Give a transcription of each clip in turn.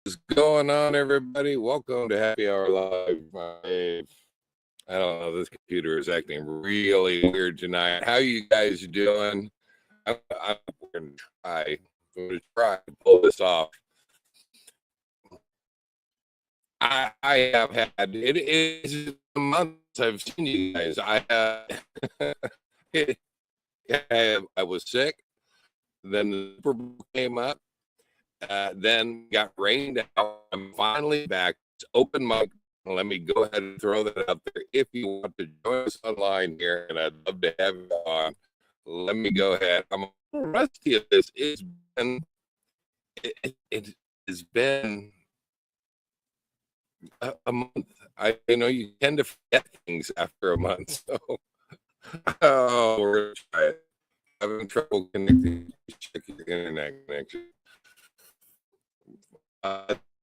What's going on, everybody? Welcome to Happy Hour Live. I don't know, this computer is acting really weird tonight. How you guys doing? I'm going to try to pull this off. I have had, it is months I've seen you guys. I was sick. Then the Super Bowl came up. Then got rained out. I'm finally back. It's open mic. Let me go ahead and throw that out there. If you want to join us online here, and I'd love to have you on, let me go ahead. I'm rusty at this. It has been a month. I know you tend to forget things after a month. So, we're going to try it. Having trouble connecting. Check your internet connection.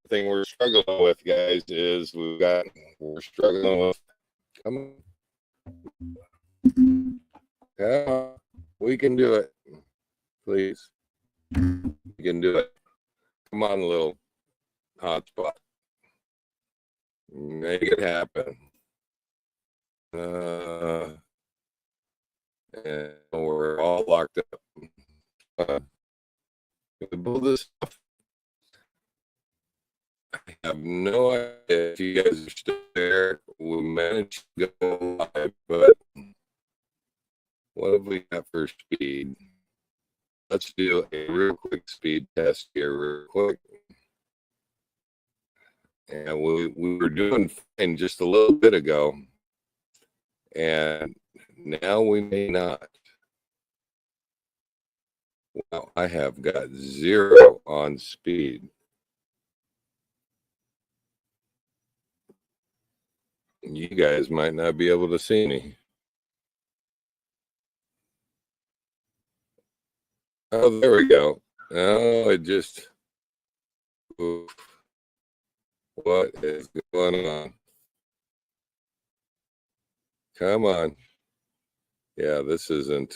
Thing we're struggling with, guys, is we're struggling with. Come on, we can do it. Please, we can do it. Come on, little hotspot, make it happen. And we're all locked up. We pull this off. I have no idea if you guys are still there. We managed to go live, but what have we got for speed? Let's do a real quick speed test here, real quick. And we were doing fine just a little bit ago, and now we may not. Wow, I have got 0 on speed. You guys might not be able to see me. Oh, there we go. Oh, it just... Oof. What is going on? Come on. Yeah, this isn't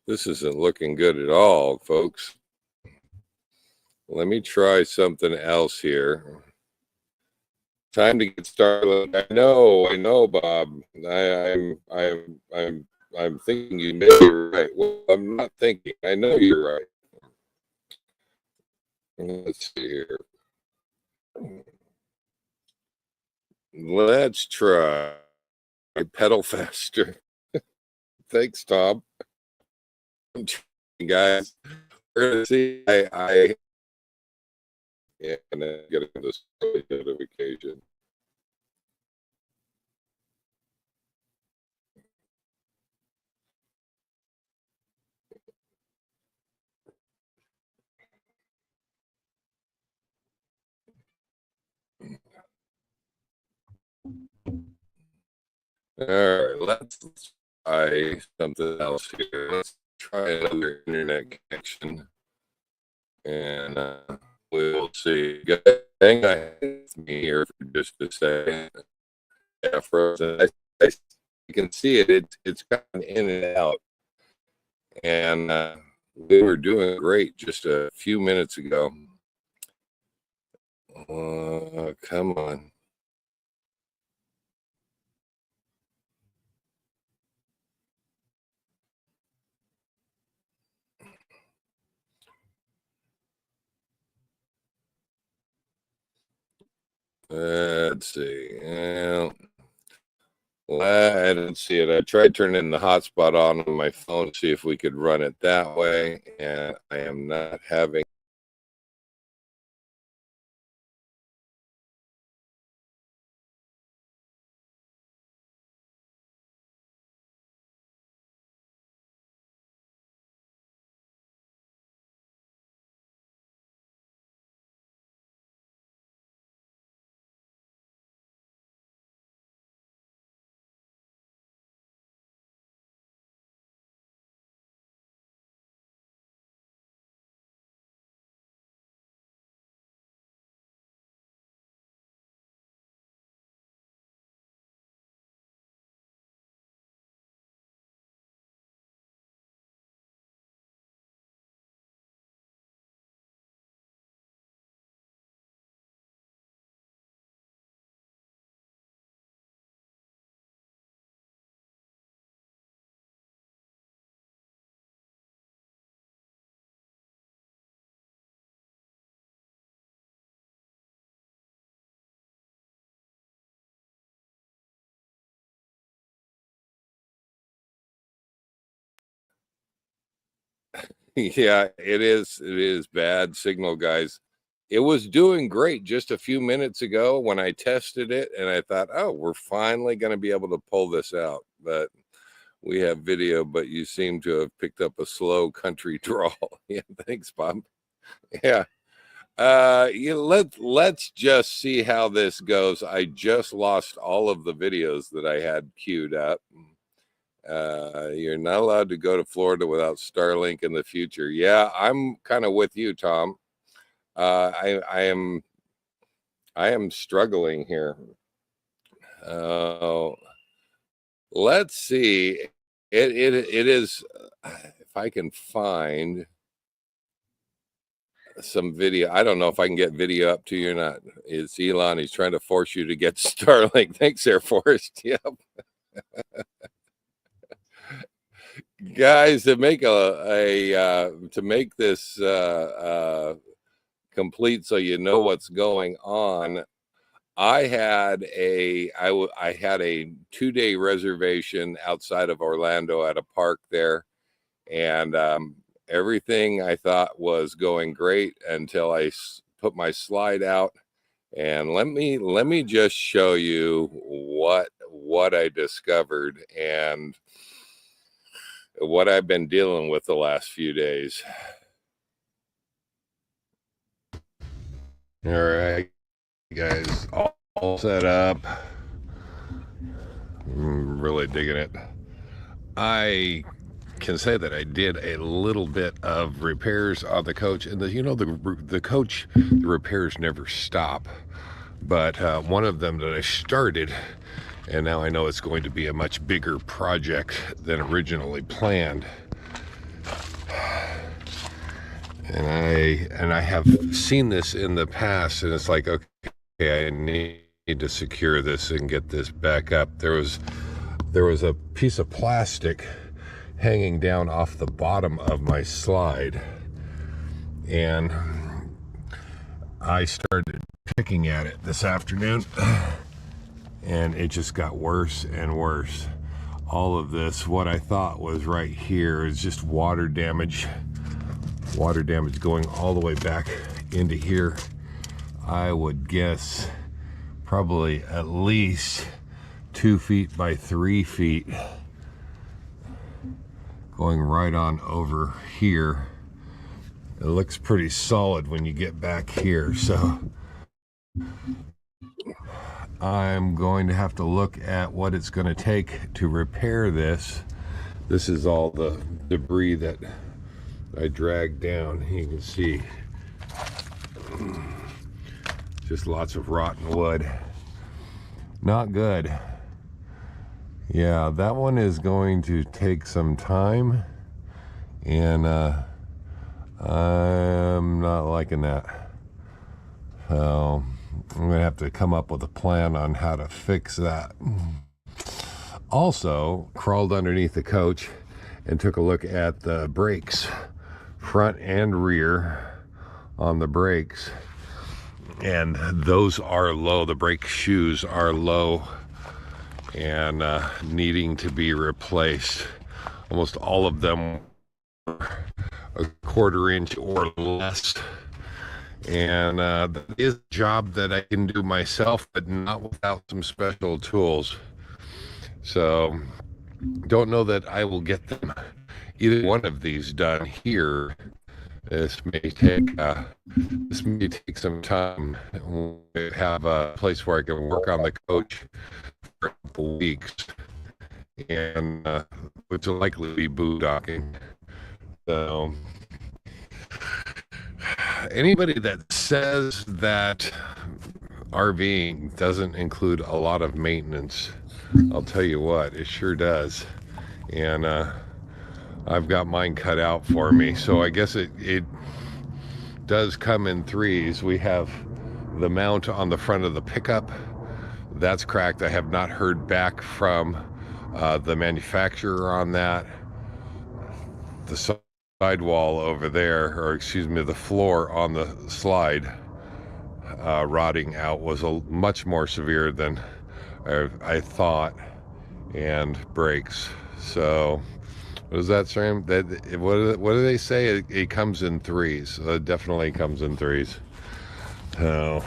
looking good at all, folks. Let me try something else here. Time to get started. I know, Bob. I'm thinking you may be right. Well, I'm not thinking. I know you're right. Let's see here. Let's try pedal faster. Thanks, Tom. Guys, we're gonna see. Yeah, and then get this notification. All right, let's try something else here. Let's try another internet connection, and we'll see. Hang on with me here for just a second. Yeah, frozen. You can see it. It's gotten in and out, and we were doing great just a few minutes ago. Come on. Let's see. Well, I didn't see it. I tried turning the hotspot on my phone to see if we could run it that way, and I am not having Yeah, it is. It is bad signal, guys. It was doing great just a few minutes ago when I tested it, and I thought, oh, we're finally going to be able to pull this out. But we have video, but you seem to have picked up a slow country drawl. Yeah, thanks, Bob. Yeah. Let's just see how this goes. I just lost all of the videos that I had queued up. You're not allowed to go to Florida without Starlink in the future. Yeah, I'm kind of with you, Tom. I am struggling here. Let's see. It is, if I can find some video. I don't know if I can get video up to you or not. It's Elon. He's trying to force you to get Starlink. Thanks, Air Force. Yep. Guys, to make to make this complete, so you know what's going on, I had a 2-day reservation outside of Orlando at a park there, and everything I thought was going great until I put my slide out. And let me just show you what I discovered and what I've been dealing with the last few days. All right, guys, all set up. I'm really digging it. I can say that I did a little bit of repairs on the coach, and the coach, the repairs never stop. But one of them that I started, and now I know it's going to be a much bigger project than originally planned. And I have seen this in the past, and it's like, okay, I need to secure this and get this back up. There was a piece of plastic hanging down off the bottom of my slide, and I started picking at it this afternoon, and it just got worse and worse. All of this, what I thought was right here, is just water damage going all the way back into here. I would guess probably at least 2 feet by 3 feet going right on over here. It looks pretty solid when you get back here, so I'm going to have to look at what it's going to take to repair this. This is all the debris that I dragged down. You can see just lots of rotten wood. Not good. Yeah, that one is going to take some time, and I'm not liking that. So I'm gonna have to come up with a plan on how to fix that. Also, crawled underneath the coach and took a look at the brakes, front and rear on the brakes, and those are low. The brake shoes are low and needing to be replaced. Almost all of them are a 1/4 inch or less, and that is a job that I can do myself, but not without some special tools. So don't know that I will get them, either one of these, done here. This may take some time. We have a place where I can work on the coach for a couple weeks, and which will likely be boondocking. So anybody that says that RVing doesn't include a lot of maintenance, I'll tell you what, it sure does. And I've got mine cut out for me. So I guess it does come in threes. We have the mount on the front of the pickup. That's cracked. I have not heard back from the manufacturer on that. The sidewall over there, or excuse me, the floor on the slide rotting out was much more severe than I thought, and brakes. So What does that stream? What do they say? It comes in threes. It definitely comes in threes. So,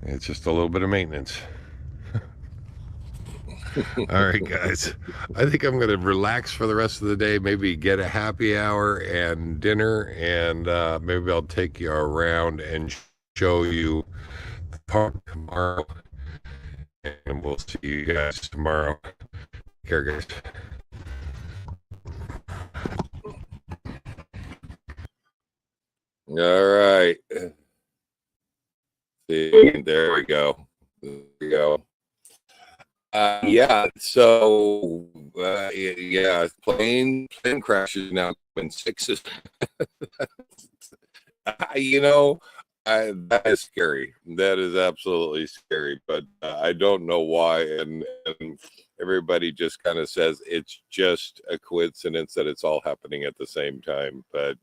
it's just a little bit of maintenance. All right, guys. I think I'm going to relax for the rest of the day. Maybe get a happy hour and dinner, and maybe I'll take you around and show you the park tomorrow. And we'll see you guys tomorrow. Take care, guys. All right. See, there we go. There we go. Yeah, so yeah, plane crashes now in sixes. You know, that is scary. That is absolutely scary. But I don't know why, and everybody just kind of says it's just a coincidence that it's all happening at the same time. But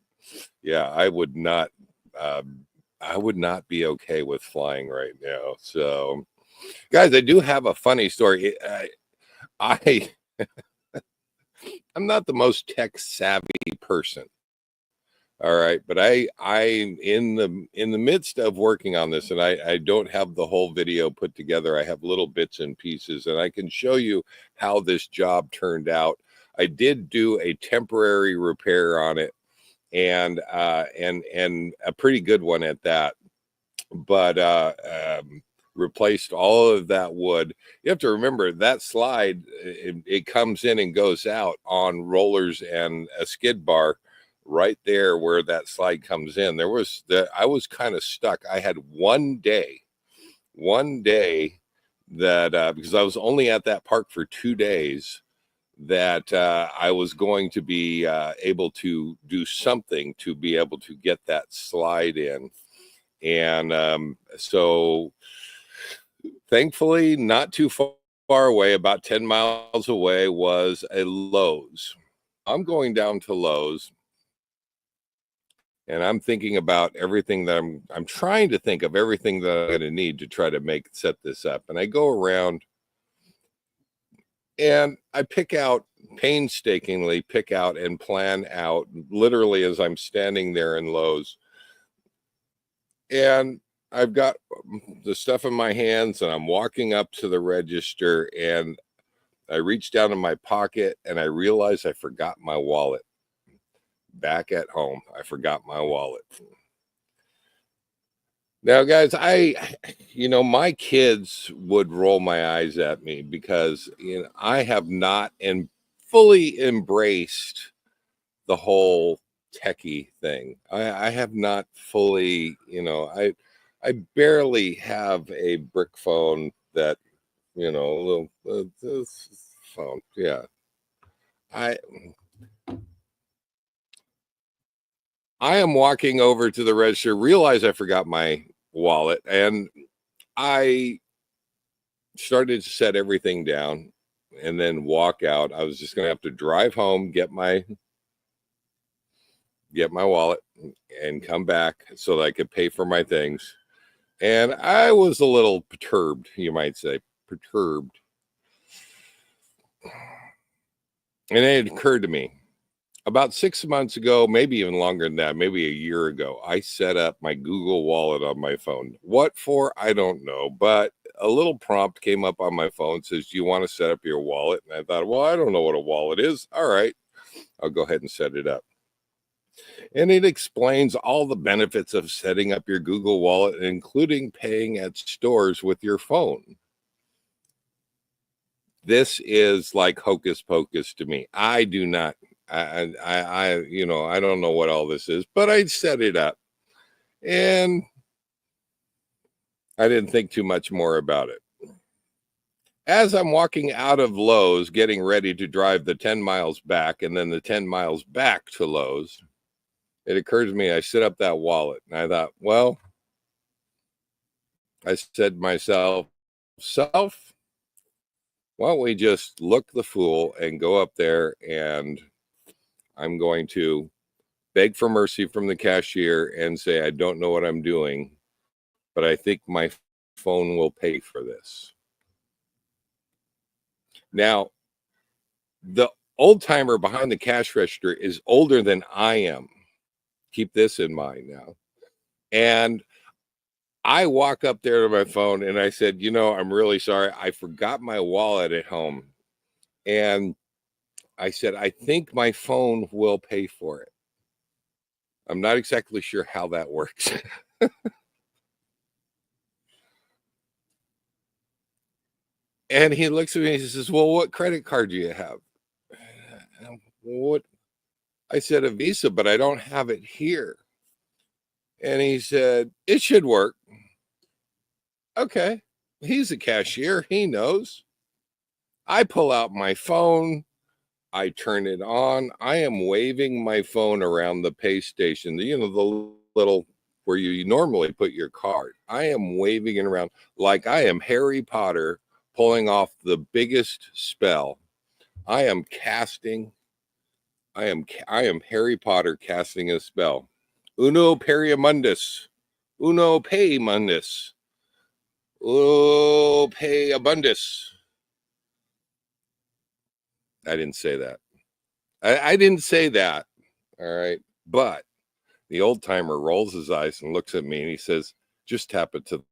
yeah, I would not be okay with flying right now. So. Guys, I do have a funny story. I'm not the most tech savvy person. All right, but I'm in the midst of working on this, and I don't have the whole video put together. I have little bits and pieces, and I can show you how this job turned out. I did do a temporary repair on it, and a pretty good one at that. But replaced all of that wood. You have to remember that slide, it comes in and goes out on rollers and a skid bar right there where that slide comes in. I was kind of stuck. I had one day that because I was only at that park for 2 days, that I was going to be able to do something to be able to get that slide in. And so thankfully, not too far away, about 10 miles away, was a Lowe's. I'm going down to Lowe's, and I'm thinking about everything that I'm trying to think of everything that I'm going to need to try to set this up. And I go around and I painstakingly pick out and plan out, literally as I'm standing there in Lowe's. And I've got the stuff in my hands, and I'm walking up to the register, and I reach down in my pocket, and I realize I forgot my wallet. Back at home, I forgot my wallet. Now, guys, my kids would roll my eyes at me because, I have not fully embraced the whole techie thing. I have not fully, I barely have a brick phone that, little phone. Yeah. I am walking over to the register, realize I forgot my wallet, and I started to set everything down and then walk out. I was just going to have to drive home, get my wallet, and come back so that I could pay for my things. And I was a little perturbed, you might say, And it occurred to me about 6 months ago, maybe even longer than that, maybe a year ago, I set up my Google Wallet on my phone. What for? I don't know. But a little prompt came up on my phone, says, do you want to set up your wallet? And I thought, well, I don't know what a wallet is. All right, I'll go ahead and set it up. And it explains all the benefits of setting up your Google Wallet, including paying at stores with your phone. This is like hocus pocus to me. I do not, I don't know what all this is, but I set it up and I didn't think too much more about it. As I'm walking out of Lowe's, getting ready to drive the 10 miles back and then the 10 miles back to Lowe's, it occurred to me, I set up that wallet, and I thought, well, I said to myself, why don't we just look the fool and go up there, and I'm going to beg for mercy from the cashier and say, I don't know what I'm doing, but I think my phone will pay for this. Now, the old timer behind the cash register is older than I am. Keep this in mind now. And I walk up there to my phone and I said, you know, I'm really sorry. I forgot my wallet at home. And I said, I think my phone will pay for it. I'm not exactly sure how that works. And he looks at me and he says, well, what credit card do you have? What? I said, a Visa, but I don't have it here. And he said, it should work. Okay. He's a cashier. He knows. I pull out my phone. I turn it on. I am waving my phone around the pay station, you know, the little where you normally put your card. I am waving it around like I am Harry Potter pulling off the biggest spell. I am casting. I am Harry Potter casting a spell. Uno periamundus. Uno pay mundus. Uno pay abundus. I didn't say that. I didn't say that. All right. But the old timer rolls his eyes and looks at me and he says, just tap it to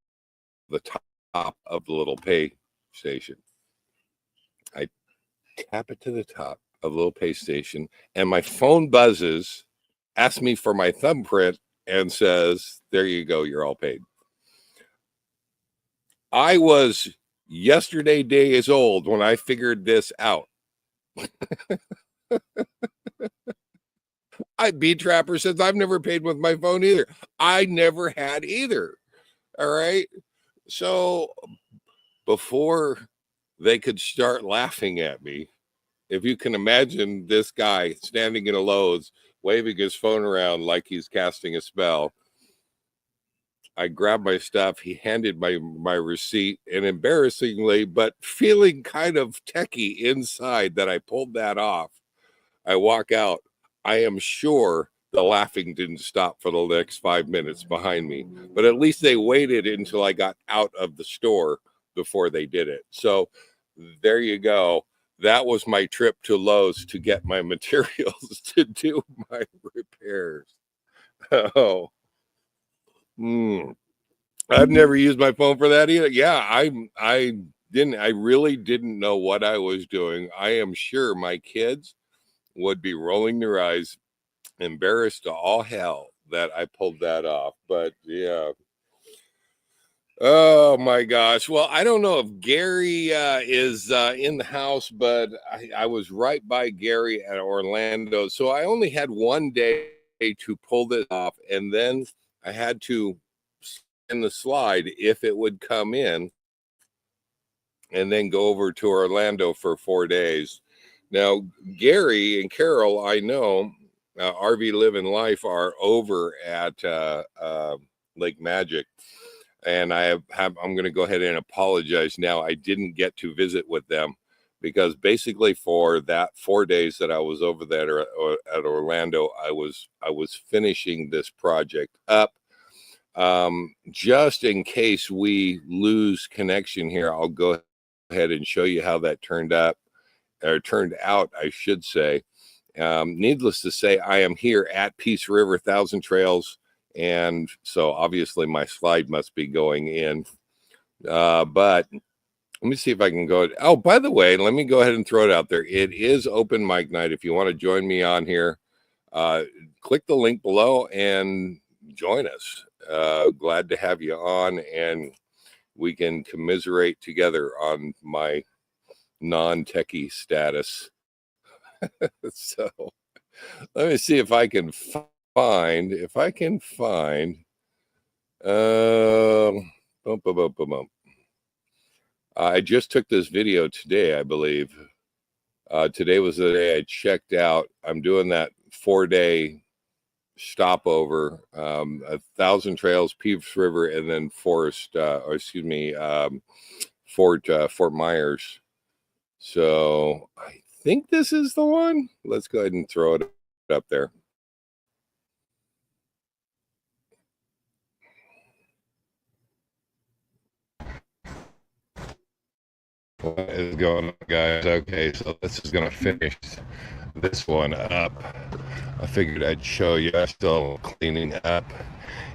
the top of the little pay station. I tap it to the top of the little pay station and my phone buzzes, asks me for my thumbprint and says, there you go. You're all paid. I was yesterday days old when I figured this out. Beat Trapper says, I've never paid with my phone either. I never had either. All right. So before they could start laughing at me, if you can imagine this guy standing in a Lowe's, waving his phone around like he's casting a spell, I grabbed my stuff. He handed my receipt, and embarrassingly, but feeling kind of techie inside that I pulled that off, I walk out. I am sure the laughing didn't stop for the next 5 minutes behind me, but at least they waited until I got out of the store before they did it. So there you go. That was my trip to Lowe's to get my materials to do my repairs. Oh, I've never used my phone for that either. Yeah, I really didn't know what I was doing. I am sure my kids would be rolling their eyes, embarrassed to all hell that I pulled that off. But yeah. Oh my gosh. Well, I don't know if Gary is in the house, but I was right by Gary at Orlando. So I only had one day to pull this off, and then I had to send the slide if it would come in, and then go over to Orlando for 4 days. Now, Gary and Carol, I know, RV Living Life are over at Lake Magic. And I'm going to go ahead and apologize now. I didn't get to visit with them because basically for that 4 days that I was over there at Orlando, I was finishing this project up. Just in case we lose connection here, I'll go ahead and show you how that turned out, I should say. Needless to say, I am here at Peace River 1,000 Trails. And so obviously my slide must be going in. But let me see if I can go. Oh, by the way, let me go ahead and throw it out there. It is open mic night. If you want to join me on here, click the link below and join us. Glad to have you on, and we can commiserate together on my non-techie status. So let me see if I can find I just took this video today, I believe. Today was the day I checked out. I'm doing that 4-day stopover, 1,000 Trails, Peace River, and then Fort Myers. So I think this is the one. Let's go ahead and throw it up there. What is going on, guys? Okay, so this is gonna finish this one up. I figured I'd show you. I'm still cleaning up,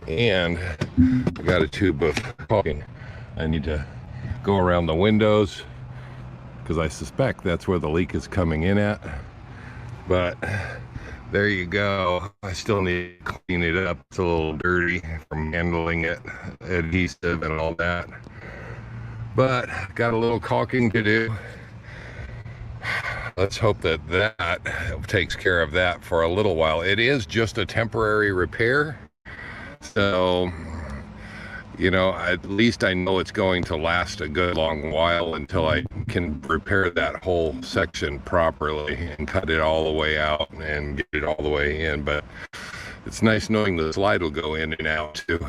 and I got a tube of caulking. I need to go around the windows because I suspect that's where the leak is coming in at. But there you go. I still need to clean it up. It's a little dirty from handling it, adhesive and all that. But got a little caulking to do. Let's hope that that takes care of that for a little while. It is just a temporary repair. So, you know, at least I know it's going to last a good long while until I can repair that whole section properly and cut it all the way out and get it all the way in. But it's nice knowing the slide will go in and out too.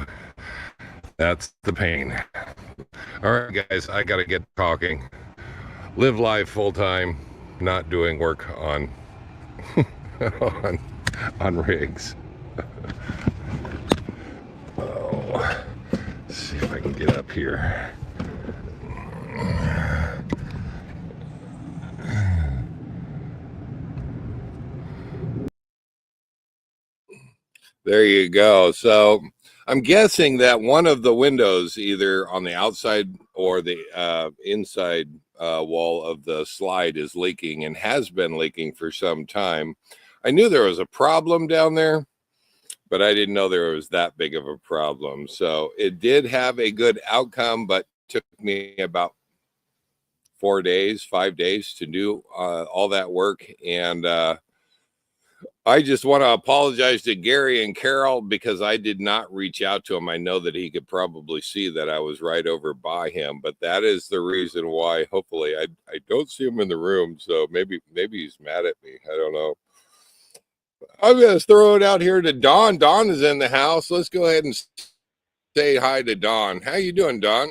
That's the pain. All right, guys, I got to get talking. Live life full time, not doing work on on rigs. Oh, let's see if I can get up here. There you go. So I'm guessing that one of the windows, either on the outside or the inside wall of the slide, is leaking and has been leaking for some time. I knew there was a problem down there, but I didn't know there was that big of a problem. So it did have a good outcome, but took me about 5 days to do all that work. And I just want to apologize to Gary and Carol because I did not reach out to him. I know that he could probably see that I was right over by him, but that is the reason why. Hopefully I don't see him in the room, so maybe he's mad at me. I don't know. I'm going to throw it out here to Don. Don is in the house. Let's go ahead and say hi to Don. How you doing, Don?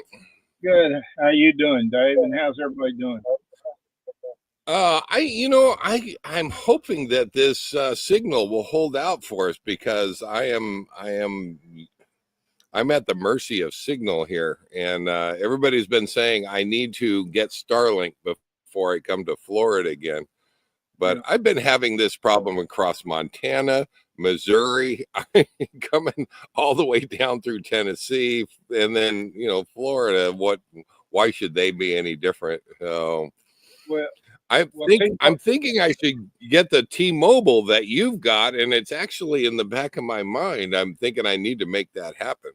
Good. How you doing, Dave? And how's everybody doing? I'm hoping that this signal will hold out for us because I'm at the mercy of signal here, and everybody's been saying I need to get Starlink before I come to Florida again. But I've been having this problem across Montana, Missouri, coming all the way down through Tennessee, and then Florida. Why should they be any different? Well, I'm thinking I should get the T-Mobile that you've got, and it's actually in the back of my mind. I'm thinking I need to make that happen.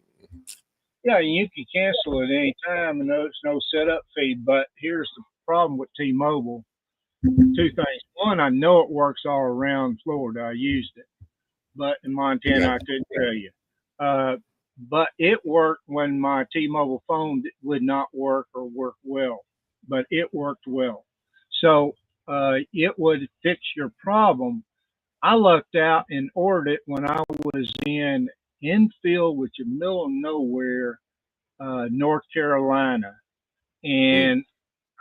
Yeah, you can cancel it any time, and there's no setup fee. But here's the problem with T-Mobile. Two things. One, I know it works all around Florida. I used it. But in Montana, I couldn't tell you. But it worked when my T-Mobile phone would not work or work well. But it worked well. So it would fix your problem. I lucked out and ordered it when I was in Enfield, which is middle of nowhere, North Carolina. And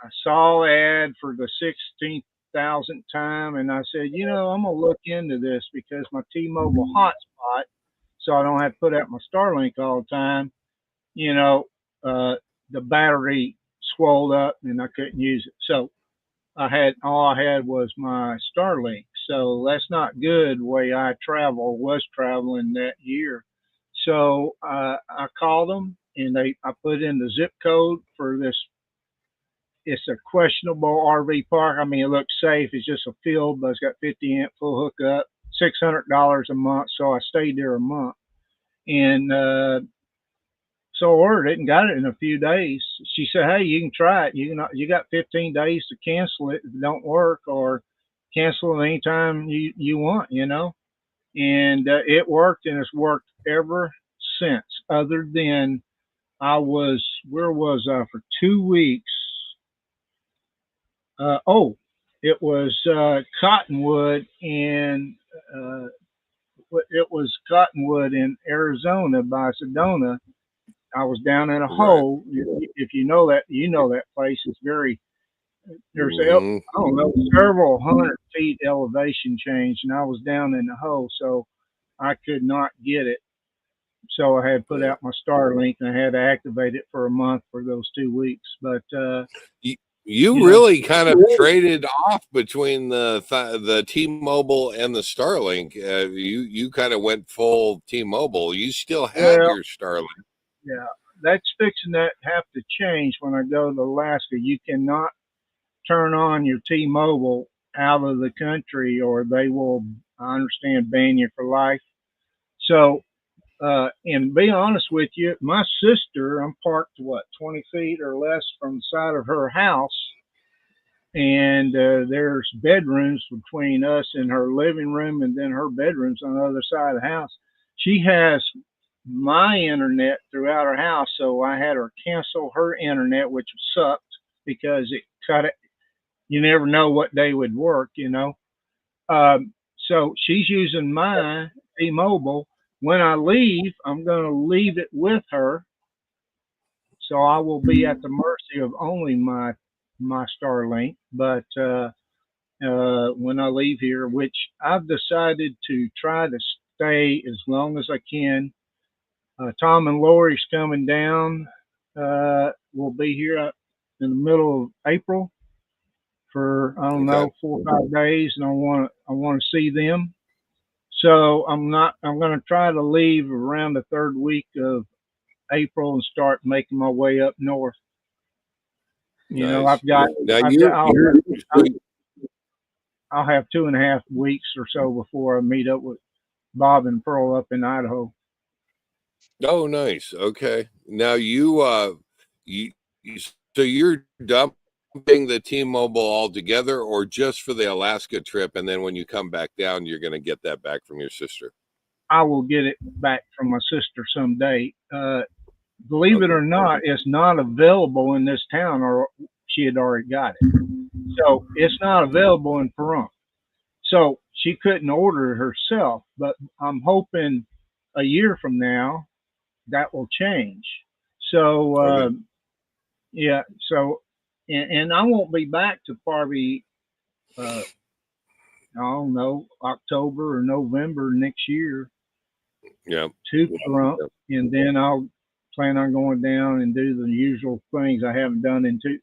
I saw ad for the 16,000th time, and I said, I'm gonna look into this because my T-Mobile hotspot, so I don't have to put out my Starlink all the time. The battery swelled up and I couldn't use it. So all I had was my Starlink. So that's not good the way I was traveling that year. So I called them and I put in the zip code for this. It's a questionable RV park. I mean, it looks safe. It's just a field, but it's got 50 amp full hookup, $600 a month. So I stayed there a month. And so I ordered it and got it in a few days. She said, "Hey, you can try it. You got 15 days to cancel it if it don't work, or cancel it anytime you want, And it worked, and it's worked ever since. Other than where was I for 2 weeks? It was Cottonwood in Arizona by Sedona. I was down in a hole. If you know that place is there's I don't know, several hundred feet elevation change, and I was down in the hole, so I could not get it. So I had put out my Starlink and I had to activate it for a month for those 2 weeks. But You really kind of traded off between the T-Mobile and the Starlink. You kind of went full T-Mobile. You still have your Starlink. Yeah, that's fixing that have to change when I go to Alaska. You cannot turn on your T-Mobile out of the country, or they will, I understand, ban you for life. So, and be honest with you, my sister, I'm parked, 20 feet or less from the side of her house. And there's bedrooms between us and her living room, and then her bedroom's on the other side of the house. She has my internet throughout her house, so I had her cancel her internet, which sucked because it cut it. You never know what day would work, So she's using my T-Mobile. When I leave, I'm going to leave it with her, so I will be at the mercy of only my Starlink. But when I leave here, which I've decided to try to stay as long as I can. Tom and Lori's coming down. We'll be here in the middle of April for, I don't know, 4 or 5 days, and I want to see them. So I'm going to try to leave around the third week of April and start making my way up north. Nice. I'll have 2.5 weeks or so before I meet up with Bob and Pearl up in Idaho. Oh, nice. Okay. Now so you're dumping the T-Mobile altogether, or just for the Alaska trip, and then when you come back down, you're going to get that back from your sister? I will get it back from my sister someday. Believe it or not, it's not available in this town, or she had already got it. So it's not available in Pahrump. So she couldn't order it herself, but I'm hoping a year from now that will change. So, yeah, so, and I won't be back to probably, I don't know, October or November next year. Yeah. To Pahrump, and then I'll plan on going down and do the usual things I haven't done in 2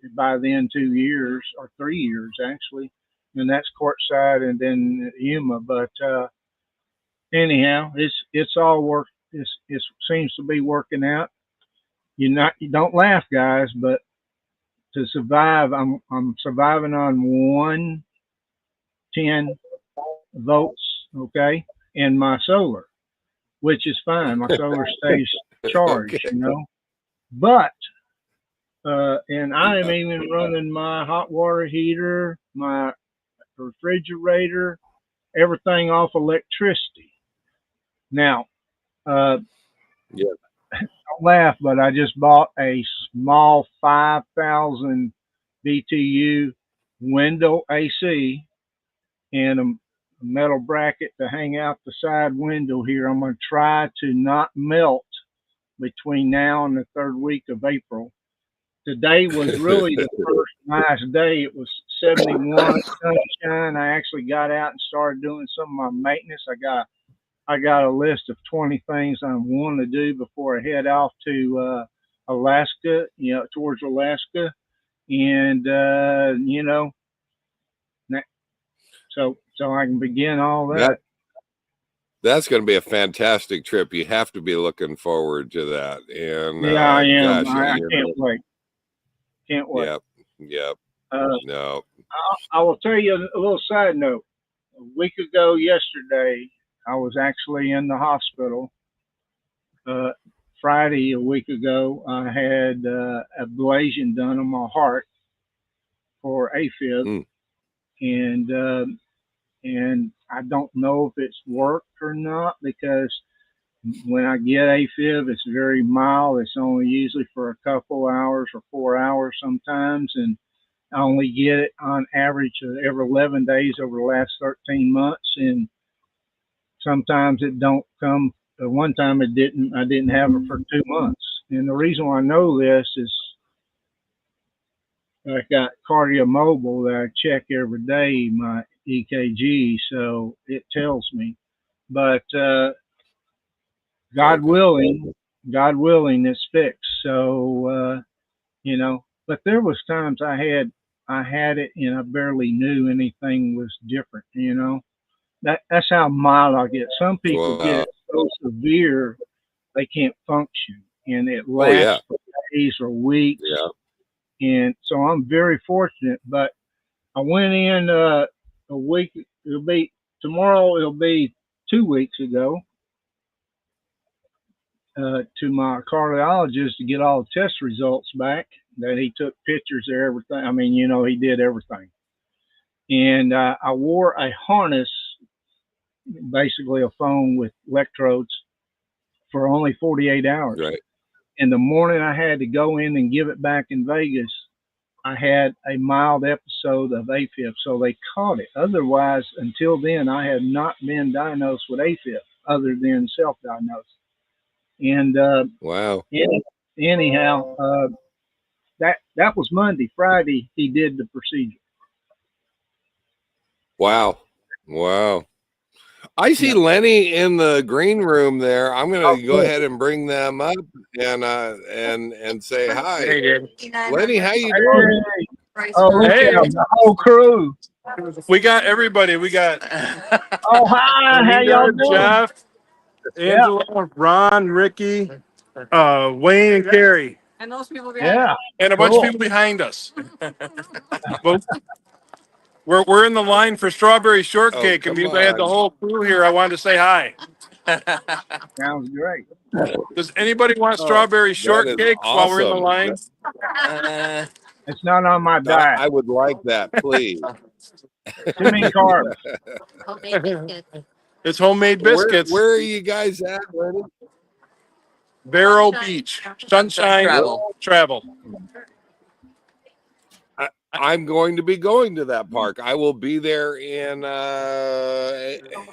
years or 3 years actually, and that's Courtside and then Yuma. But anyhow, it's all work. It seems to be working out. You don't laugh, guys, but to survive, I'm surviving on 110 volts, okay, and my solar, which is fine. My solar stays charged, But and I am even running my hot water heater, my refrigerator, everything off electricity. Now, don't laugh, but I just bought a small 5,000 BTU window AC and a metal bracket to hang out the side window here. I'm going to try to not melt between now and the third week of April. Today was really the first nice day. It was 71 sunshine. I actually got out and started doing some of my maintenance. I got a list of 20 things I want to do before I head off to Alaska, towards Alaska. And so I can begin all that. That's going to be a fantastic trip. You have to be looking forward to that. And yeah, I am. Gosh, I can't wait. Can't wait. Yep. No. I will tell you a little side note. A week ago yesterday, I was actually in the hospital. Friday, a week ago, I had ablation done on my heart for AFib. And I don't know if it's worked or not, because when I get AFib, it's very mild. It's only usually for a couple hours or 4 hours sometimes. And I only get it on average every 11 days over the last 13 months. And sometimes it don't come. One time I didn't have it for 2 months. And the reason why I know this is I got cardio mobile that I check every day, my EKG, so it tells me. But God willing, it's fixed. So but there was times I had I had it and I barely knew anything was different. That's how mild I get. Some people get Wow. it so severe they can't function, and it Oh yeah. lasts for days or weeks. Yeah. And so I'm very fortunate. But I went in a week. It'll be tomorrow. It'll be 2 weeks ago to my cardiologist to get all the test results back. That he took pictures of everything. I mean, he did everything. And I wore a harness, basically a phone with electrodes, for only 48 hours. Right. And the morning I had to go in and give it back in Vegas, I had a mild episode of AFib, so they caught it. Otherwise, until then, I had not been diagnosed with AFib other than self-diagnosed. And Wow. anyhow, that was Monday. Friday, he did the procedure. Wow. Wow. I see Lenny in the green room there. I'm going to go ahead and bring them up and say hi. Hey, Lenny, how you doing? Oh, look at them, the whole crew. we got everybody. We got Oh, hi. How y'all doing? Jeff, Angela, Ron, Ricky, Wayne, and Carrie. And those people behind Yeah. And a bunch of people behind us. Well, we're in the line for strawberry shortcake, and we had the whole crew here. I wanted to say hi. Sounds great. Does anybody want strawberry shortcake while we're in the awesome. line? It's not on my diet. I would like that, please. Too many carbs. It's homemade biscuits. Where are you guys at, Lenny? Vero Beach, Sunshine Travel. I'm going to be going to that park. I will be there in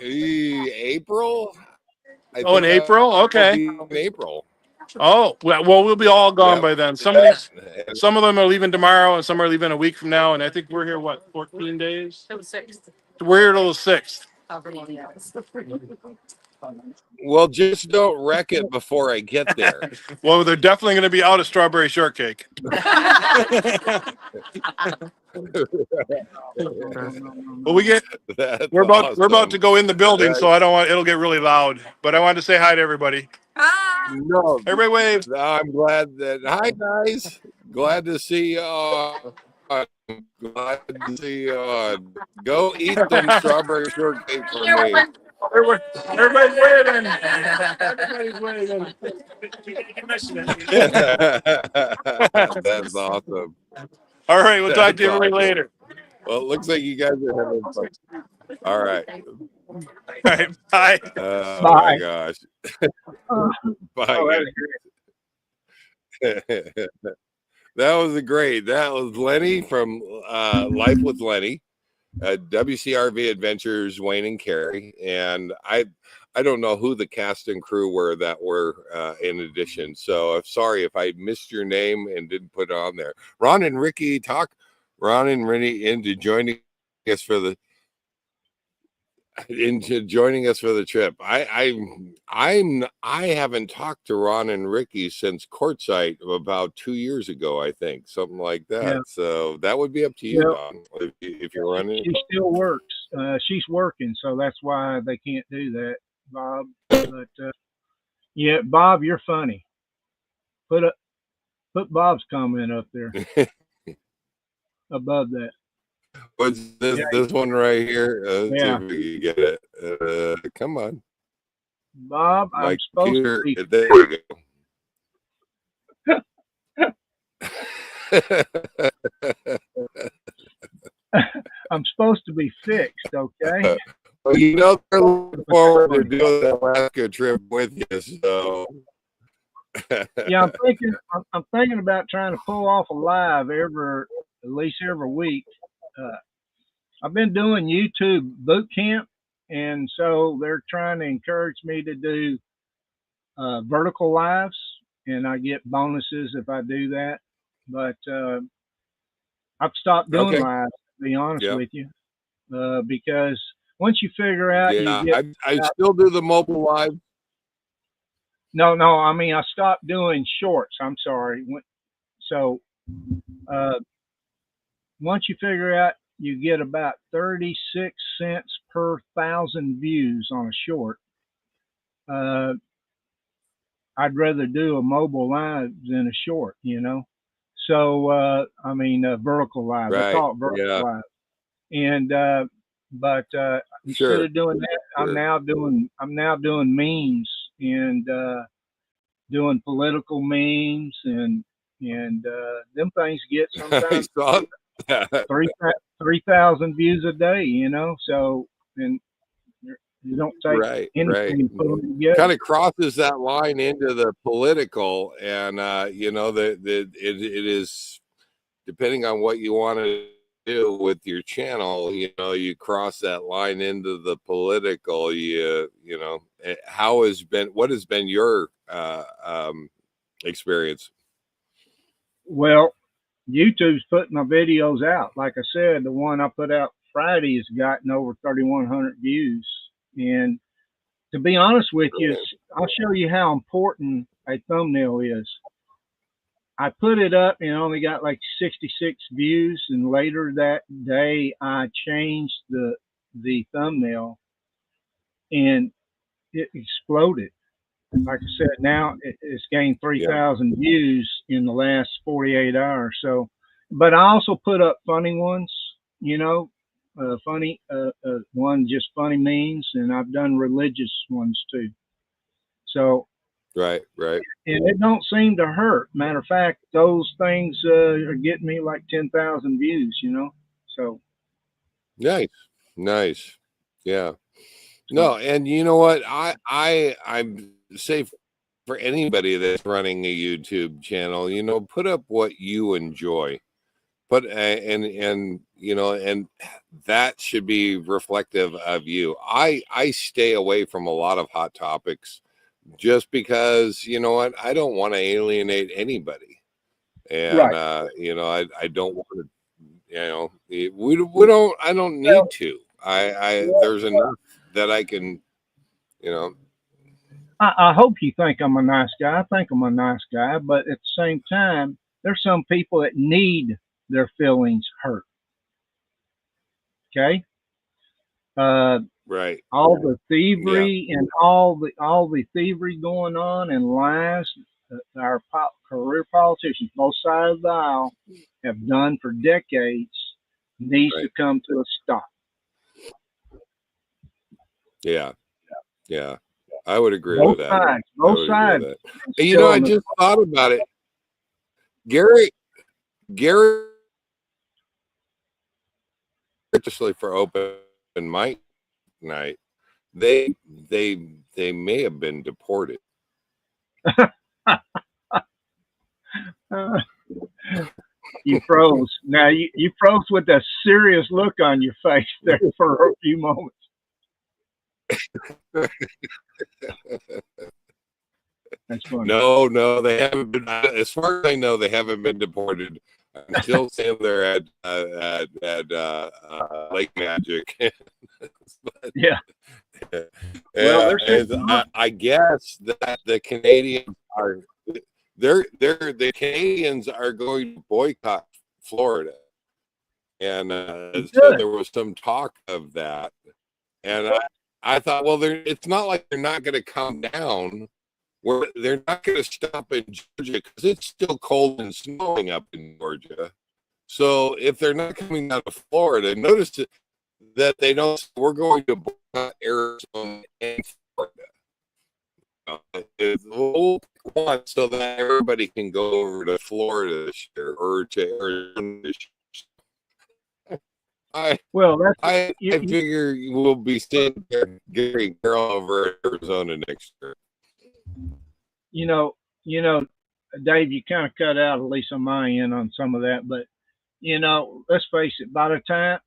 April. In April? Okay. In April. Oh, well, we'll be all gone by then. Some of them are leaving tomorrow, and some are leaving a week from now. And I think we're here, 14 days? Till the 6th. We're here till the 6th. Well, just don't wreck it before I get there. Well, they're definitely going to be out of strawberry shortcake. Well, we're about to go in the building, so it'll get really loud. But I wanted to say hi to everybody. Hi. No, everybody wave. I'm glad that. Hi guys, glad to see you. Glad to see you. Go eat them strawberry shortcake for me. Everybody's waving. Everybody's waving. That's awesome. All right, we'll talk to everybody later. Well, it looks like you guys are having fun. All right. All right, bye. Oh Bye. my gosh. Bye. Oh, That was great. That was Lenny from Life with Lenny, WCRV Adventures, Wayne and Carrie. And I don't know who the cast and crew were that were in addition. So I'm sorry if I missed your name and didn't put it on there. Ron and Ricky Ron and Rennie into joining us for the trip. I haven't talked to Ron and Ricky since Quartzsite about 2 years ago, I think, something like that. Yeah. So that would be up to you, Ron, if you're running. She still works. She's working, so that's why they can't do that, Bob. But yeah, Bob, you're funny. Put Bob's comment up there above that. What's this one right here? See Yeah. if we can get it. Come on, Bob, I'm supposed to be there we go. I'm supposed to be fixed, okay? Well, they're looking forward to doing the Alaska trip with you. So Yeah, I'm thinking about trying to pull off a live at least every week. I've been doing YouTube boot camp, and so they're trying to encourage me to do vertical lives, and I get bonuses if I do that. But I've stopped doing lives, to be honest with you, because once you figure out, I still do the mobile live. No, I mean I stopped doing shorts. I'm sorry. So once you figure out you get about 36 cents per 1,000 views on a short, I'd rather do a mobile live than a short, you know. So I mean, vertical live. They Right. call it vertical Yeah. live. And but instead Sure. of doing that, Sure. I'm now doing memes and doing political memes and them things get I sometimes saw that. 3,000 views a day, you know. So and you don't take Right. anything Right. and put them together. Kind of crosses that line into the political, and you know, it is, depending on what you want to do with your channel, you know, you cross that line into the political. You know, what has been your experience? Well, YouTube's putting my videos out. Like I said, the one I put out Friday has gotten over 3,100 views. And to be honest with you, I'll show you how important a thumbnail is. I put it up and only got like 66 views, and later that day I changed the thumbnail and it exploded. Like I said, now it's gained 3,000 views in the last 48 hours. So, but I also put up funny ones, you know, funny one, just funny memes, and I've done religious ones too. So Right. and it don't seem to hurt. Matter of fact, those things are getting me like 10,000 views, you know. So nice. Yeah. No, and you know what? I'm safe for anybody that's running a YouTube channel. You know, put up what you enjoy. And you know, and that should be reflective of you. I stay away from a lot of hot topics just because, you know what, I don't want to alienate anybody, and right. you know, I don't want to, you know, we don't, I don't need to. There's enough that I can, you know. I hope you think I'm a nice guy. I think I'm a nice guy, but at the same time, there's some people that need their feelings hurt. Okay. Right. All the thievery and all the thievery going on and lies our career politicians, both sides of the aisle, have done for decades needs to come to a stop. Yeah. I would agree Both with that. sides. Both sides. You know, I just thought about it. Gary, especially for open mic night, they may have been deported. You froze. Now you froze with a serious look on your face there for a few moments. That's funny. No, they haven't been. As far as I know, they haven't been deported. I'm still saying they're at Lake Magic. But, yeah. Well, I guess that the Canadians are the Canadians are going to boycott Florida, and so there was some talk of that, and I thought, well, it's not like they're not going to come down. Where they're not going to stop in Georgia because it's still cold and snowing up in Georgia. So if they're not coming out of Florida, notice that they don't. We're going to boycott Arizona and Florida. We'll pick one so that everybody can go over to Florida this year or to Arizona this year. I figure we'll be seeing Gary Girl over at Arizona next year. You know, Dave, you kind of cut out, at least on my end, on some of that. But you know, let's face it. By the time,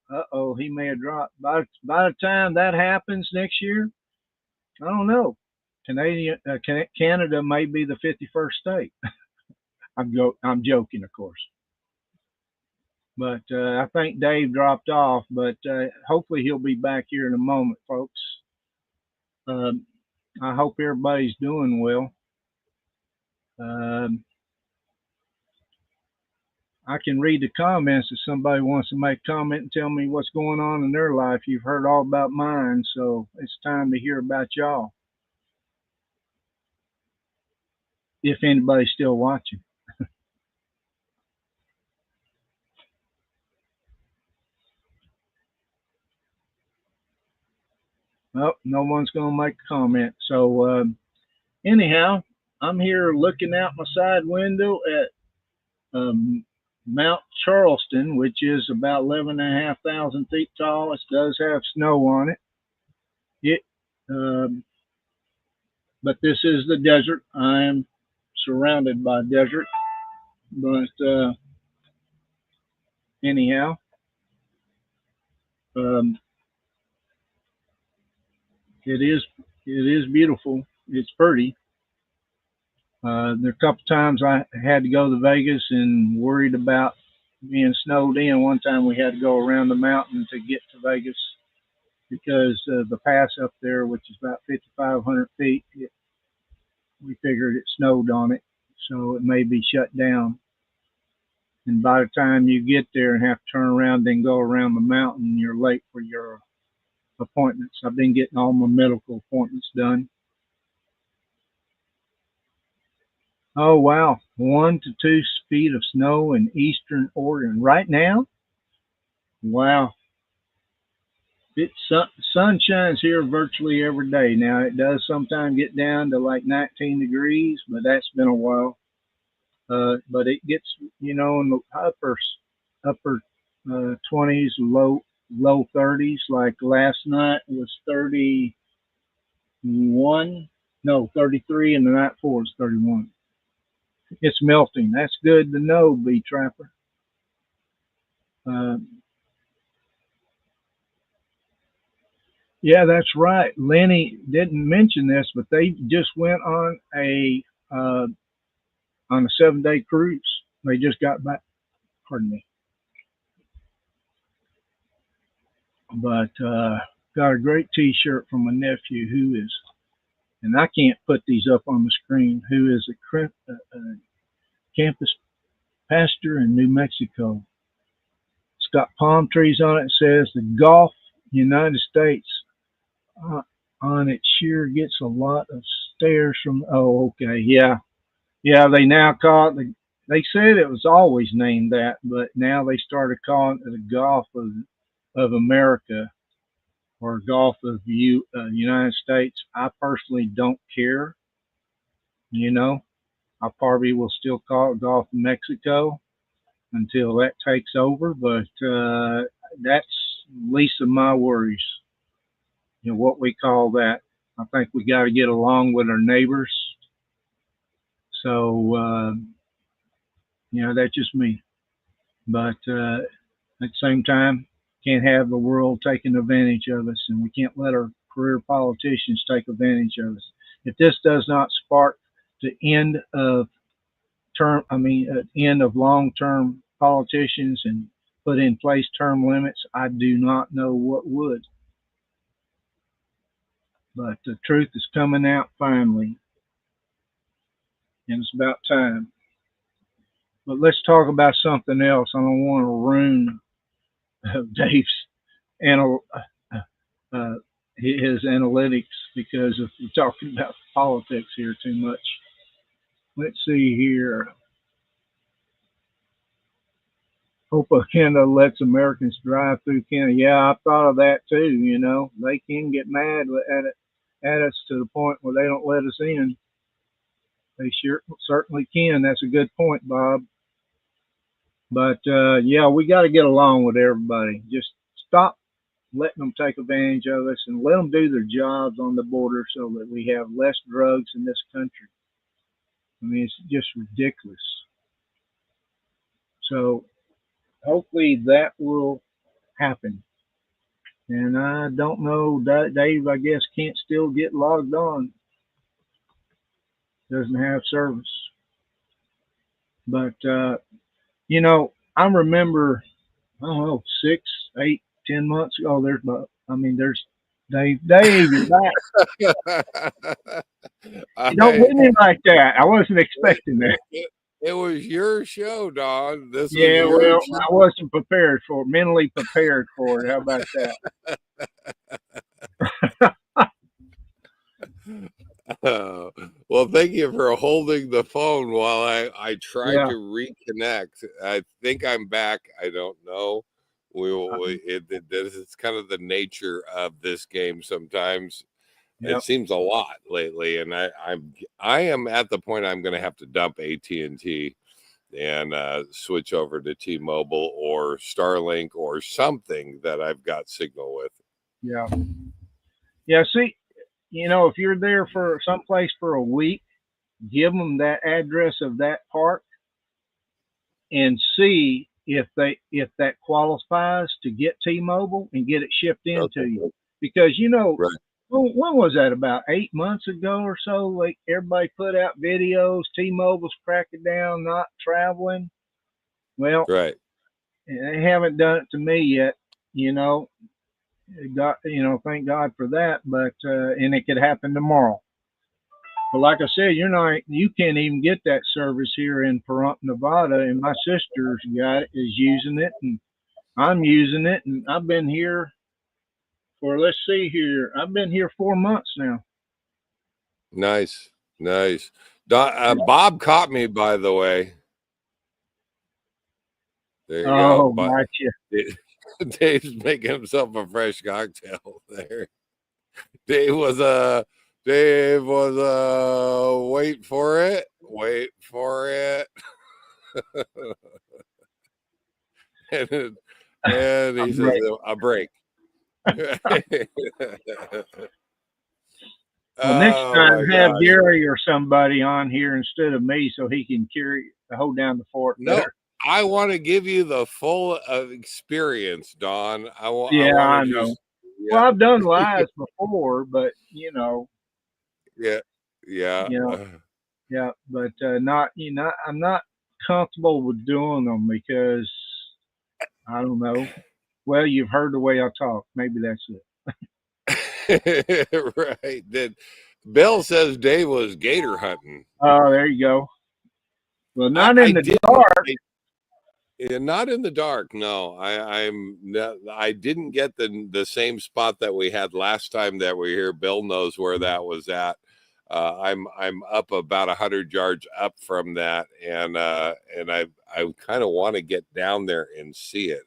he may have dropped. By the time that happens next year, I don't know. Canada may be the 51st state. I'm joking, of course. But I think Dave dropped off. But hopefully he'll be back here in a moment, folks. I hope everybody's doing well. I can read the comments if somebody wants to make a comment and tell me what's going on in their life. You've heard all about mine, so it's time to hear about y'all. If anybody's still watching. Oh, no one's going to make a comment. So anyhow, I'm here looking out my side window at Mount Charleston, which is about 11,500 feet tall. It does have snow on it. But this is the desert. I am surrounded by desert. But anyhow, it is beautiful. It's pretty. There are a couple times I had to go to Vegas and worried about being snowed in. One time we had to go around the mountain to get to Vegas because the pass up there, which is about 5,500 feet, we figured it snowed on it, so it may be shut down. And by the time you get there and have to turn around, then go around the mountain, you're late for your appointments. I've been getting all my medical appointments done. Oh, wow. 1 to 2 feet of snow in eastern Oregon right now. Wow. Sun shines here virtually every day. Now, it does sometimes get down to like 19 degrees, but that's been a while. But it gets, in the upper 20s, low 30s. Like last night was 33, and the night before was 31. It's melting. That's good to know, Bee Trapper. Yeah, that's right. Lenny didn't mention this, but they just went on a 7-day cruise. They just got back. Pardon me. But got a great T-shirt from my nephew who is, and I can't put these up on the screen, who is a campus pastor in New Mexico. It's got palm trees on it. It says the Gulf United States on it sure gets a lot of stares from. Oh, okay, yeah. They now call it they said it was always named that, but now they started calling it the Gulf of America or Gulf of United States. I personally don't care. I probably will still call it Gulf of Mexico until that takes over, but that's least of my worries. What we call that. I think we got to get along with our neighbors. So, that's just me. But at the same time, can't have the world taking advantage of us, and we can't let our career politicians take advantage of us. If this does not spark the end of long-term politicians and put in place term limits, I do not know what would. But the truth is coming out finally, and it's about time. But let's talk about something else. I don't want to ruin Dave's his analytics because if we're talking about politics here too much. Let's see here. HOPA Canada lets Americans drive through Canada. Yeah, I thought of that too. They can get mad at us to the point where they don't let us in. They certainly can. That's a good point, Bob. But yeah, we got to get along with everybody. Just stop letting them take advantage of us and let them do their jobs on the border so that we have less drugs in this country. I mean, it's just ridiculous. So hopefully that will happen. And I don't know, Dave, I guess, can't still get logged on. Doesn't have service. But, I remember, I don't know, 6, 8, 10 months ago, there's Dave, you're back. Don't hit me like that. I wasn't expecting that. It was your show, Don. This was Yeah, your well, show. I wasn't mentally prepared for it. How about that? Well, thank you for holding the phone while I tried Yeah. to reconnect. I think I'm back. I don't know. This is kind of the nature of this game sometimes. Yep. It seems a lot lately, and I am at the point I'm going to have to dump AT&T and switch over to T-Mobile or Starlink or something that I've got signal with. Yeah. Yeah. See, if you're there for someplace for a week, give them that address of that park and see if that qualifies to get T-Mobile and get it shipped into you. Because Right. when was that? About 8 months ago or so? Like everybody put out videos. T-Mobile's cracking down, not traveling. Well, Right. they haven't done it to me yet. Thank God for that. But and it could happen tomorrow. But like I said, you can't even get that service here in Pahrump, Nevada, and my sister's got it, is using it, and I'm using it, and I've been here for, let's see here, I've been here 4 months now. Nice. Bob caught me, by the way. There you go. Gotcha. Dave's making himself a fresh cocktail there. Dave was wait for it. and he says a break. Well, next time have Gary or somebody on here instead of me, so he can hold down the fort better. No, I want to give you the full experience, Don. I know. Well, I've done lives before, but Yeah. But not. I'm not comfortable with doing them because I don't know. Well, you've heard the way I talk. Maybe that's it. Right. Bill says Dave was gator hunting. Oh, there you go. Well, not in the dark. Not in the dark. No, I didn't get the same spot that we had last time that we were here. Bill knows where that was at. I'm up about 100 yards up from that, and I kind of want to get down there and see it.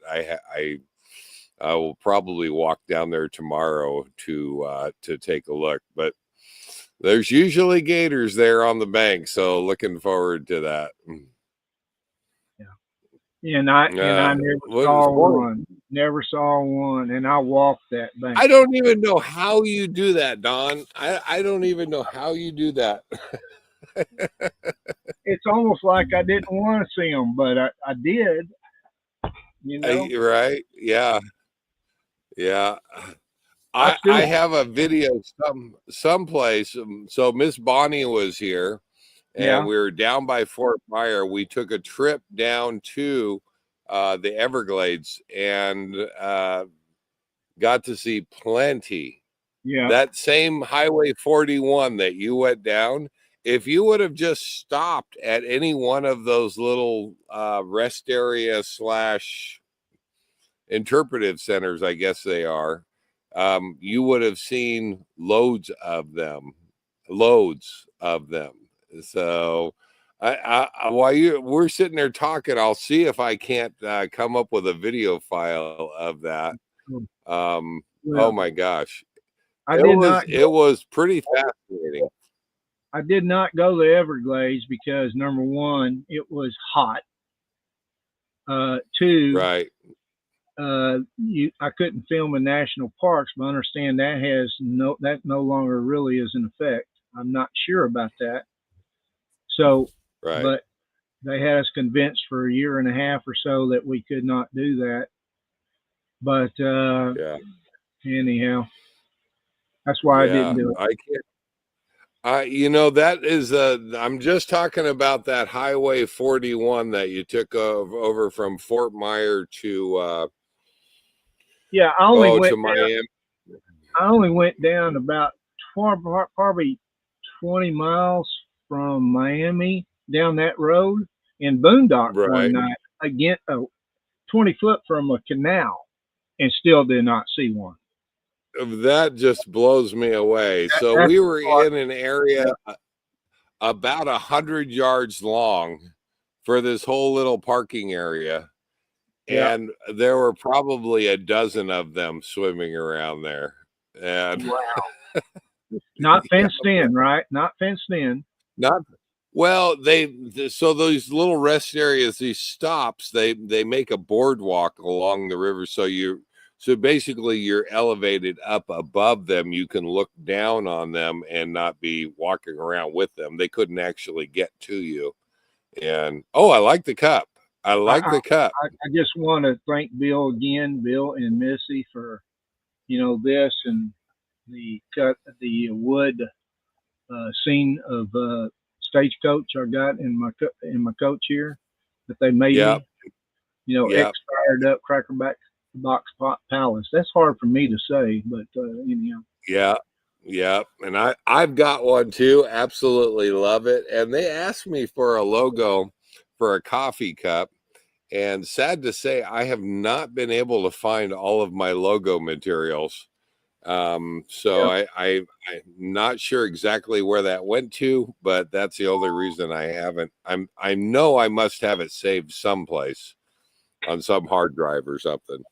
I will probably walk down there tomorrow to take a look, but there's usually gators there on the bank, so looking forward to that. Yeah, and I never saw one, and I walked that bank. I don't even know how you do that, Don. I don't even know how you do that. It's almost like I didn't want to see them, but I did. Right? Yeah. I have a video someplace. So Miss Bonnie was here, and we were down by Fort Myer. We took a trip down to the Everglades and got to see plenty. Yeah. That same Highway 41 that you went down, if you would have just stopped at any one of those little rest area / interpretive centers, I guess they are, you would have seen loads of them. So while we're sitting there talking, I'll see if I can't come up with a video file of that. Oh my gosh. It was pretty fascinating. I did not go to Everglades because number one, it was hot. Two, right. I couldn't film in national parks, but I understand that no longer really is in effect. I'm not sure about that. So, right. But they had us convinced for a year and a half or so that we could not do that. But anyhow, that's why I didn't do it. I can't. That is I'm just talking about that Highway 41 that you took over from Fort Myer to I only Miami. I only went down about probably 20 miles from Miami down that road, in Boondock one Right. night, again, 20 foot from a canal, and still did not see one. That just blows me away. So That's we were what, in an area about 100 yards long for this whole little parking area. yeah. And there were probably a dozen of them swimming around there. And Wow. Not fenced in, right? Not fenced in. not well, so those little rest areas, these stops, they make a boardwalk along the river. So basically you're elevated up above them. You can look down on them and not be walking around with them. They couldn't actually get to you. And I like the cup. I like the cup. I just want to thank Bill again, Bill and Missy, for this and the wood scene of stagecoach I got in my coach here that they made Yep. me. Yep. Expired up Cracker Box Palace. That's hard for me to say, but anyhow. Yeah. Yeah. And I've got one too. Absolutely love it. And they asked me for a logo for a coffee cup. And sad to say, I have not been able to find all of my logo materials. So Yep. I'm not sure exactly where that went to, but that's the only reason I haven't. I know I must have it saved someplace on some hard drive or something.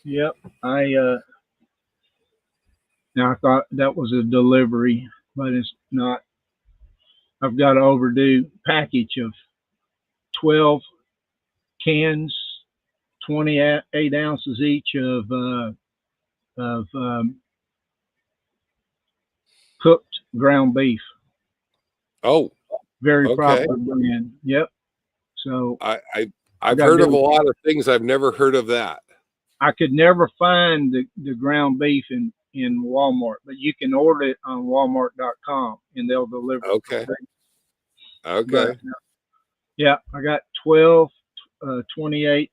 Yep. Now I thought that was a delivery, but it's not. I've got an overdue package of 12 cans, 28 ounces each of cooked ground beef. Oh, Very okay. popular brand. Yep. So I've heard of a lot of things. I've never heard of that. I could never find the ground beef in Walmart, but you can order it on Walmart.com and they'll deliver it. Okay. Okay. But, yeah, I got 12 28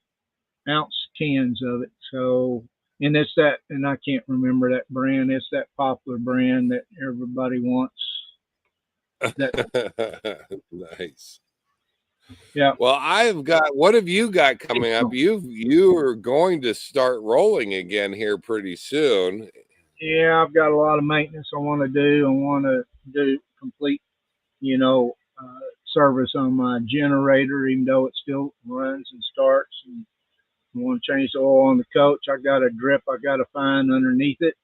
ounce cans of it. So, and it's that, and I can't remember that brand. It's that popular brand that everybody wants. Nice. Yeah. Well, what have you got coming up? You are going to start rolling again here pretty soon. Yeah, I've got a lot of maintenance I want to do. I want to do complete, service on my generator, even though it still runs and starts. And I want to change the oil on the coach. I got a drip I got to find underneath it.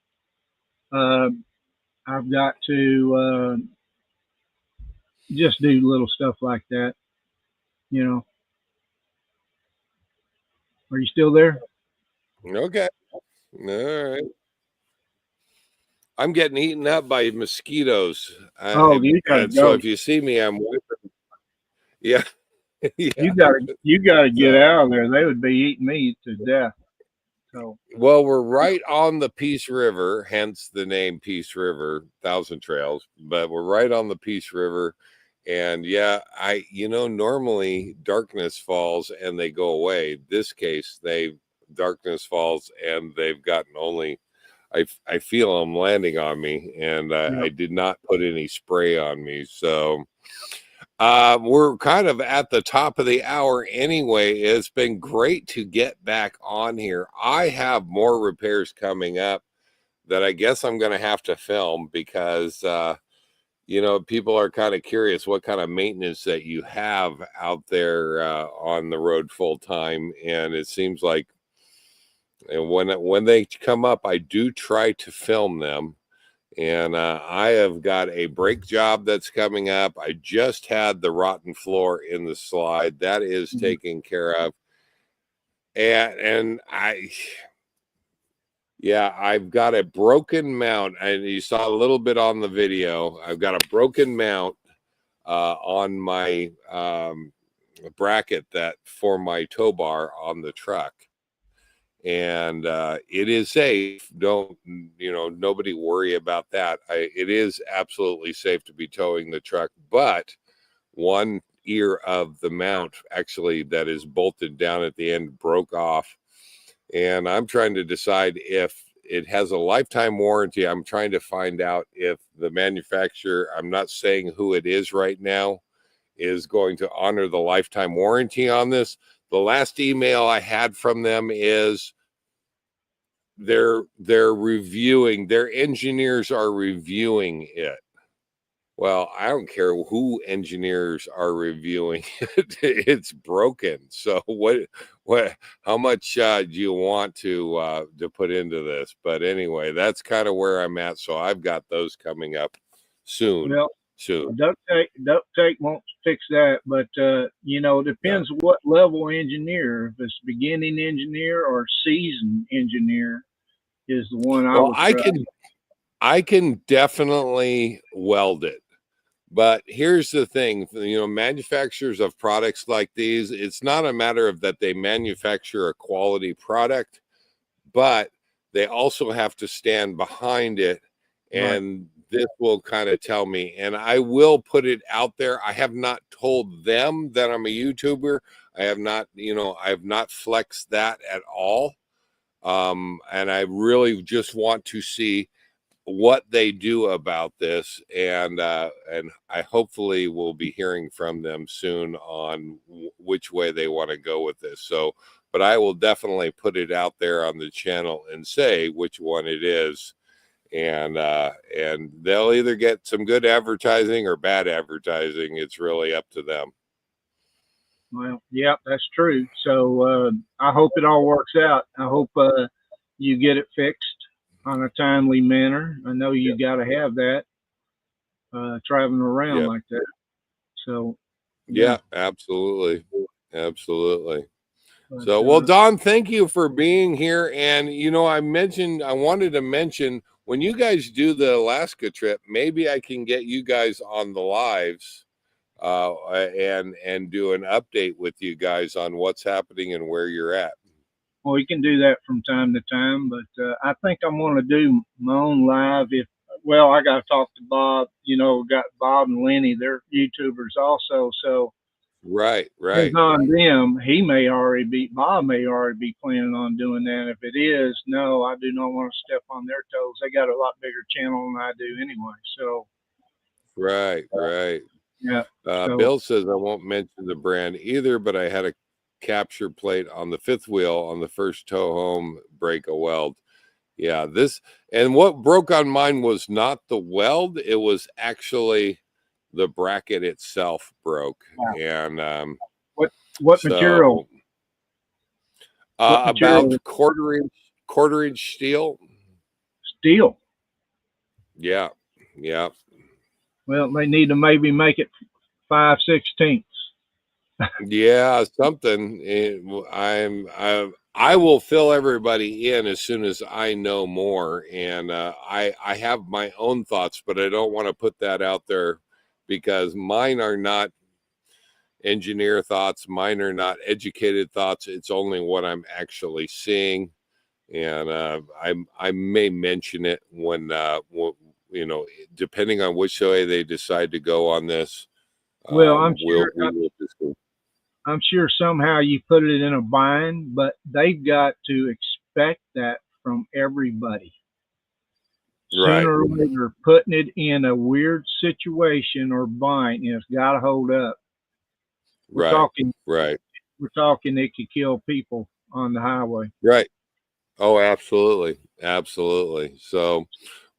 I've got to just do little stuff like that. Are you still there? Okay. All right. I'm getting eaten up by mosquitoes. You gotta go. So if you see me, I'm whipping. Yeah. Yeah. You gotta get out of there. They would be eating me to death. So well, we're right on the Peace River, hence the name Peace River, Thousand Trails. But we're right on the Peace River, and yeah, normally darkness falls and they go away. This case, darkness falls and they've gotten only. I feel them landing on me, and I did not put any spray on me. So we're kind of at the top of the hour anyway. It's been great to get back on here. I have more repairs coming up that I guess I'm going to have to film because, people are kind of curious what kind of maintenance that you have out there on the road full time. And it seems like, and when they come up, I do try to film them. And I have got a brake job that's coming up. I just had the rotten floor in the slide. That is taken care of. And I've got a broken mount. And you saw a little bit on the video. I've got a broken mount on my bracket for my tow bar on the truck. And it is safe. Nobody worry about that. It is absolutely safe to be towing the truck, but one ear of the mount actually that is bolted down at the end broke off. And I'm trying to decide if it has a lifetime warranty. I'm trying to find out if the manufacturer, I'm not saying who it is right now, is going to honor the lifetime warranty on this. The last email I had from them is they're reviewing, their engineers are reviewing it. Well, I don't care who engineers are reviewing it. It's broken. So how much do you want to put into this? But anyway, that's kind of where I'm at. So I've got those coming up soon. Well, soon. duct tape won't fix that, but you know, it depends what level engineer. If it's beginning engineer or seasoned engineer is the one I can definitely weld it. But here's the thing, you know, manufacturers of products like these, it's not a matter of that they manufacture a quality product, but they also have to stand behind it. And this will kind of tell me, and I will put it out there. I have not told them that I'm a YouTuber. I have not, you know, I have not flexed that at all. And I really just want to see what they do about this, and I hopefully will be hearing from them soon on which way they want to go with this. So, but I will definitely put it out there on the channel and say which one it is, and they'll either get some good advertising or bad advertising. It's really up to them. Well, yeah, that's true. So I hope it all works out. I hope you get it fixed on a timely manner. I know you got to have that traveling around like that. So yeah, absolutely. But, so well, Don, thank you for being here. And you know, I wanted to mention, when you guys do the Alaska trip, maybe I can get you guys on the lives and do an update with you guys on what's happening and where you're at. Well, we can do that from time to time, but I think I'm going to do my own live. I got to talk to Bob. You know, got Bob and Lenny. They're YouTubers also. So right. On them. Bob may already be planning on doing that. If it is, no, I do not want to step on their toes. They got a lot bigger channel than I do anyway. So right. Yeah. Bill says I won't mention the brand either, but I had a capture plate on the fifth wheel on the first tow home break a weld. Yeah, and what broke on mine was not the weld, it was actually the bracket itself broke. Wow. And what material? About quarter inch steel. Yeah. Well, they need to maybe make it 5/16. Yeah, something. I will fill everybody in as soon as I know more, and I have my own thoughts, but I don't want to put that out there because mine are not engineer thoughts, mine are not educated thoughts. It's only what I'm actually seeing, and I may mention it when you know, depending on which way they decide to go on this. Well, I'm sure somehow you put it in a bind, but they've got to expect that from everybody. Sooner or later, putting it in a weird situation or bind, it's got to hold up. We're talking it could kill people on the highway. Right. Oh, absolutely. So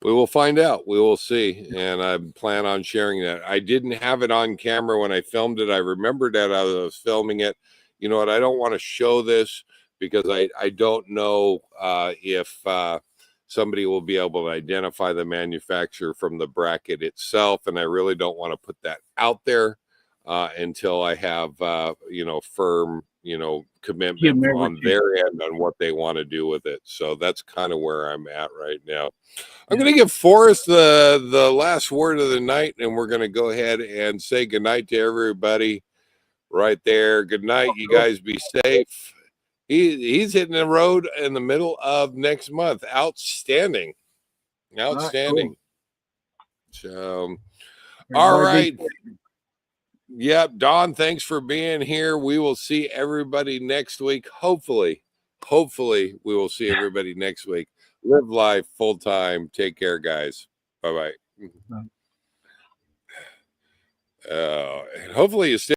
we will find out. We will see. And I plan on sharing that. I didn't have it on camera when I filmed it. I remembered that I was filming it. You know what? I don't want to show this because I don't know if somebody will be able to identify the manufacturer from the bracket itself. And I really don't want to put that out there until I have, you know, firm, you know, commitment on their end on what they want to do with it. So that's kind of where I'm at right now. I'm going to give Forrest the last word of the night, and we're going to go ahead and say goodnight to everybody right there. Good night. You guys be safe. He's hitting the road in the middle of next month. Outstanding. Cool. So, all right. Yep, Don, thanks for being here. We will see everybody next week. Hopefully we will see everybody next week. Live life full time. Take care, guys. Bye-bye. And hopefully you stay